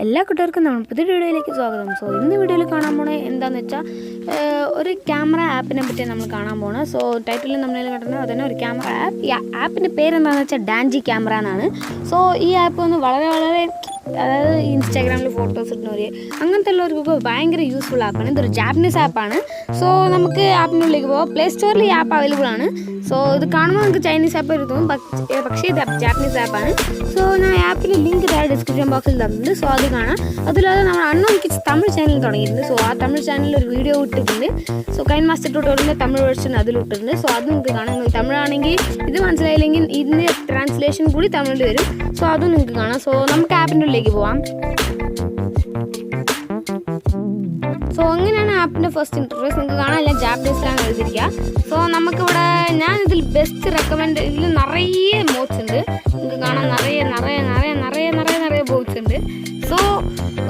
എല്ലാ കൂട്ടുകാർക്കും നമ്മൾ പുതിയ വീഡിയോയിലേക്ക് സ്വാഗതം. സോ ഇന്ന് വീഡിയോയിൽ കാണാൻ പോണേ എന്താണെന്ന് വെച്ചാൽ ഒരു ക്യാമറ ആപ്പിനെ പറ്റി നമ്മൾ കാണാൻ പോകണം. സോ ടൈറ്റിൽ നമ്മൾ കണ്ടത് അതന്നെ ഒരു ക്യാമറ ആപ്പ്. ഈ ആപ്പിൻ്റെ പേരെന്താണെന്ന് വെച്ചാൽ ഡാൻജി ക്യാമറ എന്നാണ്. സോ ഈ ആപ്പ് ഒന്ന് വളരെ അതായത് ഇൻസ്റ്റാഗ്രാമിൽ ഫോട്ടോസ് ഇടുന്നവർ അങ്ങനത്തെ ഉള്ളവർക്കൊക്കെ ഭയങ്കര യൂസ്ഫുൾ ആപ്പാണ്. ഇതൊരു ജാപ്പനീസ് ആപ്പാണ്. സോ നമുക്ക് ആപ്പിനുള്ളിലേക്ക് പോകാം. പ്ലേ സ്റ്റോറിൽ ഈ ആപ്പ് അവൈലബിൾ ആണ്. സോ ഇത് കാണുമ്പോൾ നമുക്ക് ചൈനീസ് ആപ്പ് തോന്നും, പക്ഷേ ഇത് ജാപ്പനീസ് ആപ്പാണ്. സോ ഞാൻ ആപ്പിൻ്റെ ലിങ്ക് ഡിസ്ക്രിപ്ഷൻ ബോക്സിൽ തന്നിട്ടുണ്ട്. സോ അത് കാണാം. അതില്ലാതെ നമ്മൾ അൺനോൺ തമിഴ് ചാനൽ തുടങ്ങിയിട്ടുണ്ട്. സോ ആ തമിഴ് ചാനലിൽ ഒരു വീഡിയോ ഇട്ടിട്ടുണ്ട്. സോ കൈൻ മാസ്റ്റർ ട്യൂട്ടോറിയലിൻ്റെ തമിഴ് വേർഷൻ അതിലിട്ടിട്ടുണ്ട്. സോ അത് നിങ്ങൾക്ക് കാണാം. നിങ്ങൾ തമിഴാണെങ്കിൽ ഇത് മനസ്സിലായില്ലെങ്കിൽ ഇതിൻ്റെ ട്രാൻസ്ലേഷൻ കൂടി തമിഴിൽ വരും. സോ അതും നിങ്ങൾക്ക് കാണാം. സോ നമുക്ക് ആപ്പിൻ്റെ ഉള്ളിലേക്ക് പോവാം. സോ അങ്ങനെയാണ് ആപ്പിൻ്റെ ഫസ്റ്റ് ഇൻ്റർഫേസ്. നിങ്ങൾക്ക് കാണാൻ എല്ലാം ജാപ്പനീസിലാണ് എഴുതിയിരിക്കുക. സോ നമുക്കിവിടെ ഞാനിതിൽ ബെസ്റ്റ് റെക്കമെൻഡ് ഇതിൽ നിറയെ മോഡ്സ് ഉണ്ട്. നിങ്ങൾക്ക് കാണാൻ നിറയെ ബോട്ട്സ് ഉണ്ട്. സോ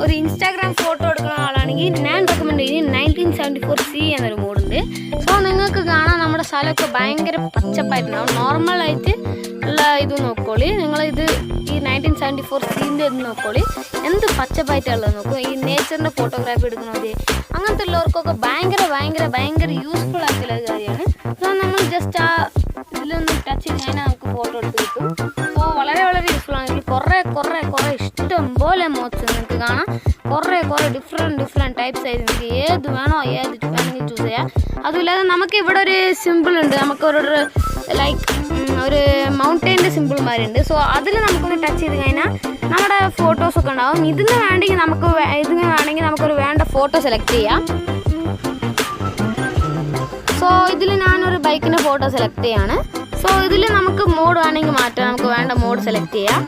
ഒരു ഇൻസ്റ്റാഗ്രാം ഫോട്ടോ എടുക്കുന്ന ആളാണെങ്കിൽ ഞാൻ റെക്കമെൻഡ് ചെയ്യുന്നത് 1974C എന്നൊരു മോഡുണ്ട്. സോ നിങ്ങൾക്ക് കാണാൻ നമ്മുടെ സ്ഥലമൊക്കെ ഭയങ്കര പച്ചപ്പായിട്ടുണ്ടാവും. നോർമലായിട്ട് ഉള്ള ഇത് നോക്കോളി. നിങ്ങളിത് ഈ 1974Cൻ്റെ ഇത് നോക്കോളി. എന്ത് പച്ചപ്പായിട്ടുള്ളത് നോക്കും. ഈ നേച്ചറിൻ്റെ ഫോട്ടോഗ്രാഫി എടുക്കുന്നത് അങ്ങനത്തെ ഉള്ളവർക്കൊക്കെ ഭയങ്കര യൂസ്ഫുൾ ആയിട്ടുള്ള ഒരു കാര്യമാണ്. സോ നമ്മൾ ജസ്റ്റ് ആ ഇതിലൊന്ന് ടച്ച് ചെയ്ത് കഴിഞ്ഞാൽ നമുക്ക് ഫോട്ടോ എടുത്ത് കിട്ടും. സോ വളരെ യൂസ്ഫുൾ ആണ്. കുറേ ഇഷ്ടം പോലെ മോഡ്സ് നിങ്ങൾക്ക് കാണാം. കുറേ ഡിഫറെൻറ്റ് ടൈപ്സ് ആയിട്ട് നിങ്ങൾക്ക് ഏത് വേണമെങ്കിൽ ചൂസ് ചെയ്യാം. അതുമില്ലാതെ നമുക്ക് ഇവിടെ ഒരു സിമ്പിൾ ഉണ്ട്. നമുക്കൊരു ലൈക്ക് ഒരു മൗണ്ടൈൻ്റെ സിമ്പിൾമാരുണ്ട്. സോ അതിൽ നമുക്കൊന്ന് ടച്ച് ചെയ്ത് കഴിഞ്ഞാൽ നമ്മുടെ ഫോട്ടോസൊക്കെ ഉണ്ടാവും. ഇതിന് വേണമെങ്കിൽ നമുക്കൊരു വേണ്ട ഫോട്ടോ സെലക്ട് ചെയ്യാം. സോ ഇതിൽ ഞാനൊരു ബൈക്കിൻ്റെ ഫോട്ടോ സെലക്ട് ചെയ്യാണ്. സോ ഇതിൽ നമുക്ക് മോഡ് വേണമെങ്കിൽ മാറ്റാം. നമുക്ക് വേണ്ട മോഡ് സെലക്ട് ചെയ്യാം.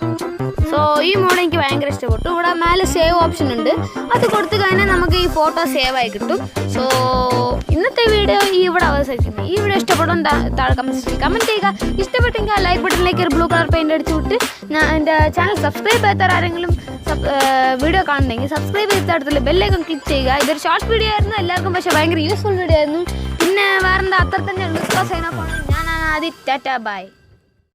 സോ ഈ മോഡ് എനിക്ക് ഭയങ്കര ഇഷ്ടപ്പെട്ടു. ഇവിടെ മേലെ സേവ് ഓപ്ഷൻ ഉണ്ട്. അത് കൊടുത്തു കഴിഞ്ഞാൽ നമുക്ക് ഈ ഫോട്ടോ സേവ് ആയി കിട്ടും. സോ ഇന്നത്തെ വീഡിയോ ഇവിടെ അവസാനിക്കുന്നു. ഈ വീഡിയോ ഇഷ്ടപ്പെടും താഴെ കമൻറ്റ് ചെയ്യുക. ഇഷ്ടപ്പെട്ടെങ്കിൽ ആ ലൈക്ക് ബട്ടണിലേക്ക് ഒരു ബ്ലൂ കളർ പെയിൻ്റ് അടിച്ചു വിട്ട് ഞാൻ എൻ്റെ ചാനൽ സബ്സ്ക്രൈബ് ചെയ്യാത്ത ആരെങ്കിലും വീഡിയോ കാണണമെങ്കിൽ സബ്സ്ക്രൈബ് ചെയ്ത അടുത്തുള്ള ബെല്ലൈക്കൺ ക്ലിക്ക് ചെയ്യുക. ഇതൊരു ഷോർട്ട് വീഡിയോ ആയിരുന്നു എല്ലാവർക്കും, പക്ഷേ ഭയങ്കര യൂസ്ഫുൾ വീഡിയോ ആയിരുന്നു. പിന്നെ വേറെന്താ അത്ര തന്നെ സൈൻ ഓഫ് ആണ്. ഞാൻ ആദ്യം ടാറ്റാ ബൈ.